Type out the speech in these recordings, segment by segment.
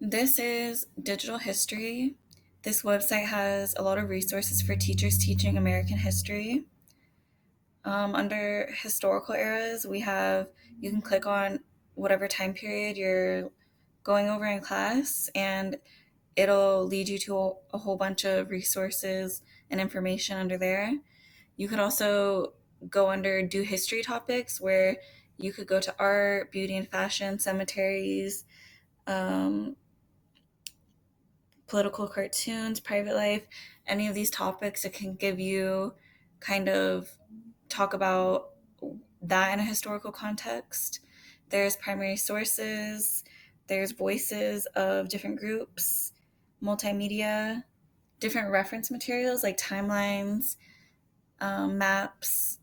This is digital history. This website has a lot of resources for teachers teaching American history. Under historical eras, you can click on whatever time period you're going over in class, and it'll lead you to a whole bunch of resources and information under there. You could also go under do history topics, where you could go to art, beauty and fashion, cemeteries, um, political cartoons, private life, any of these topics. It can give you kind of talk about that in a historical context. There's primary sources, there's voices of different groups, multimedia, different reference materials like timelines, maps.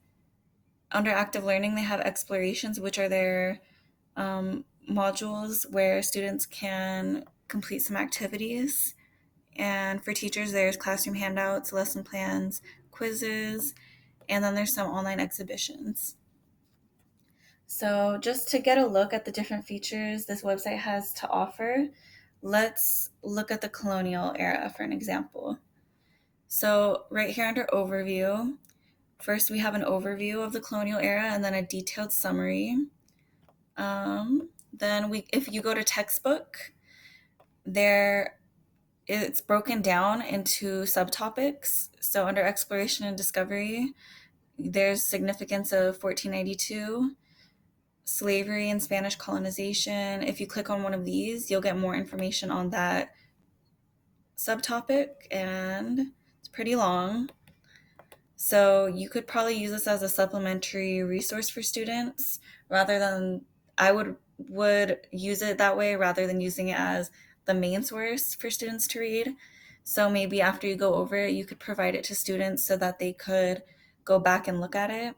Under active learning, they have explorations, which are their modules where students can complete some activities. And for teachers, there's classroom handouts, lesson plans, quizzes, and then there's some online exhibitions. So, just to get a look at the different features this website has to offer, let's look at the colonial era for an example. So, right here under overview, first we have an overview of the colonial era and then a detailed summary. If you go to textbook, there it's broken down into subtopics. So under exploration and discovery, there's significance of 1492, slavery and Spanish colonization. If you click on one of these, you'll get more information on that subtopic, and it's pretty long. So you could probably use this as a supplementary resource for students rather than I would use it that way rather than using it as the main source for students to read. So maybe after you go over it, you could provide it to students so that they could go back and look at it.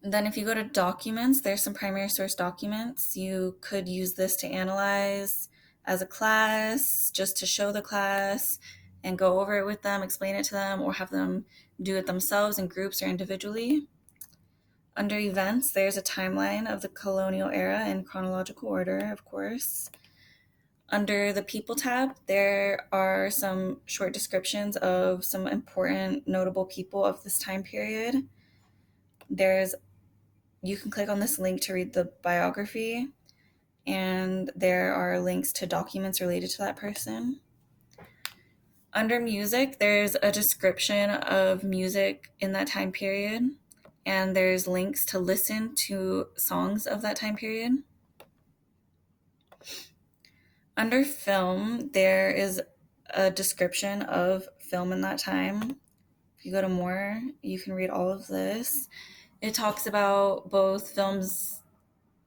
And then if you go to documents, there's some primary source documents. You could use this to analyze as a class, just to show the class and go over it with them, explain it to them, or have them do it themselves in groups or individually. Under events, there's a timeline of the colonial era in chronological order, of course. Under the people tab, there are some short descriptions of some important notable people of this time period. There's You can click on this link to read the biography, and there are links to documents related to that person. Under music, there's a description of music in that time period, and there's links to listen to songs of that time period. Under film, there is a description of film in that time. If you go to more, you can read all of this. It talks about both films.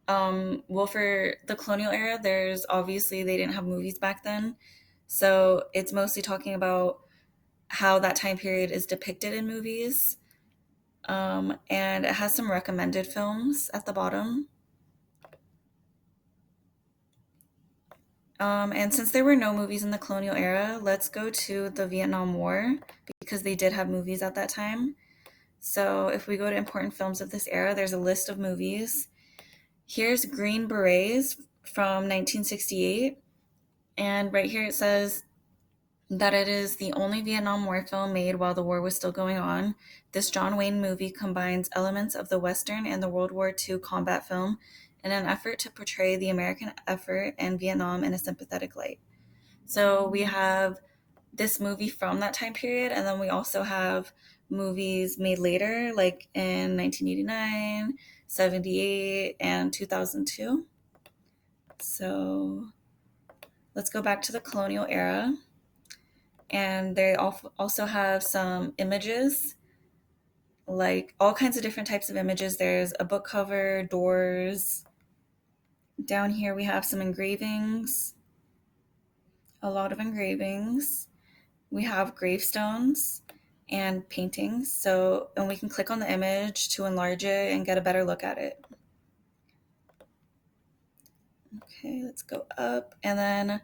Well, for the colonial era, there's obviously they didn't have movies back then. So it's mostly talking about how that time period is depicted in movies. And it has some recommended films at the bottom. And since there were no movies in the colonial era, let's go to the Vietnam War because they did have movies at that time. So if we go to important films of this era, there's a list of movies. Here's Green Berets from 1968. And right here it says that it is the only Vietnam War film made while the war was still going on. This John Wayne movie combines elements of the Western and the World War II combat film in an effort to portray the American effort in Vietnam in a sympathetic light. So we have this movie from that time period, and then we also have movies made later, like in 1989, 78, and 2002. So let's go back to the colonial era. And they also have some images, like all kinds of different types of images. There's a book cover, doors. Down here we have some engravings, a lot of engravings. We have gravestones and paintings. And we can click on the image to enlarge it and get a better look at it. Okay, let's go up. And then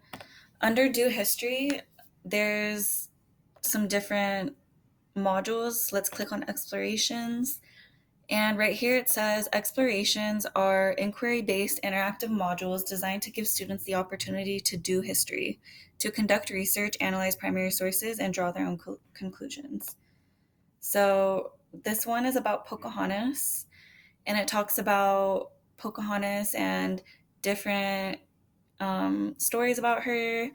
under Do History, there's some different modules. Let's click on Explorations. And right here it says explorations are inquiry-based interactive modules designed to give students the opportunity to do history, to conduct research, analyze primary sources, and draw their own conclusions. So this one is about Pocahontas, and it talks about Pocahontas and different stories about her,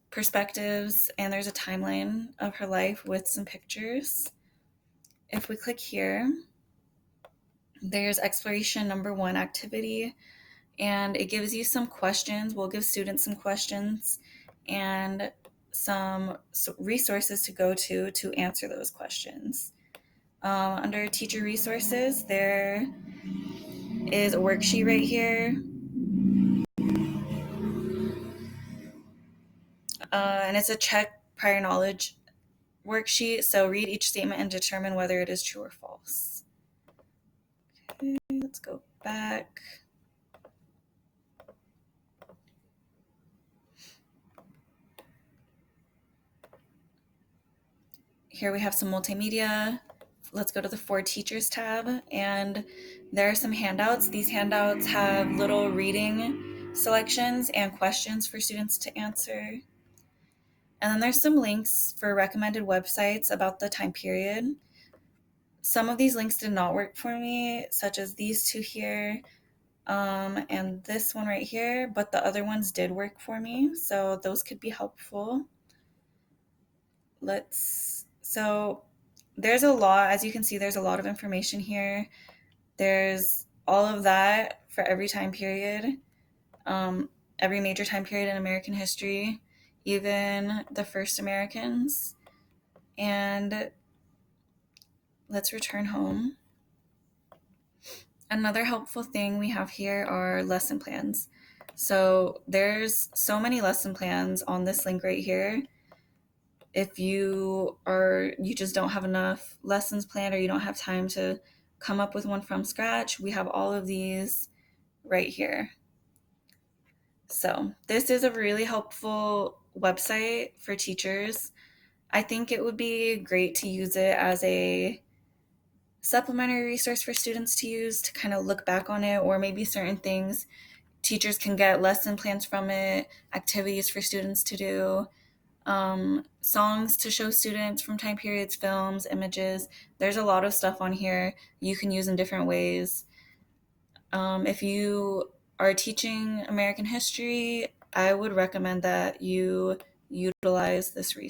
perspectives, and there's a timeline of her life with some pictures. If we click here, there's exploration number 1 activity, and it gives you some questions. We'll give students some questions and some resources to go to answer those questions. Under teacher resources, there is a worksheet right here, and it's a check prior knowledge worksheet. So read each statement and determine whether it is true or false. Okay, let's go back. Here we have some multimedia. Let's go to the For Teachers tab, and there are some handouts. These handouts have little reading selections and questions for students to answer. And then there's some links for recommended websites about the time period. Some of these links did not work for me, such as these two here, and this one right here, but the other ones did work for me, so those could be helpful. So there's a lot, as you can see, there's a lot of information here. There's all of that for every time period, every major time period in American history, even the first Americans. And let's return home. Another helpful thing we have here are lesson plans. So there's so many lesson plans on this link right here. If you just don't have enough lessons planned, or you don't have time to come up with one from scratch, we have all of these right here. So this is a really helpful website for teachers. I think it would be great to use it as a supplementary resource for students to use to kind of look back on it, or maybe certain things teachers can get lesson plans from it, activities for students to do, songs to show students from time periods, films, images. There's a lot of stuff on here you can use in different ways. If you are teaching American history, I would recommend that you utilize this resource.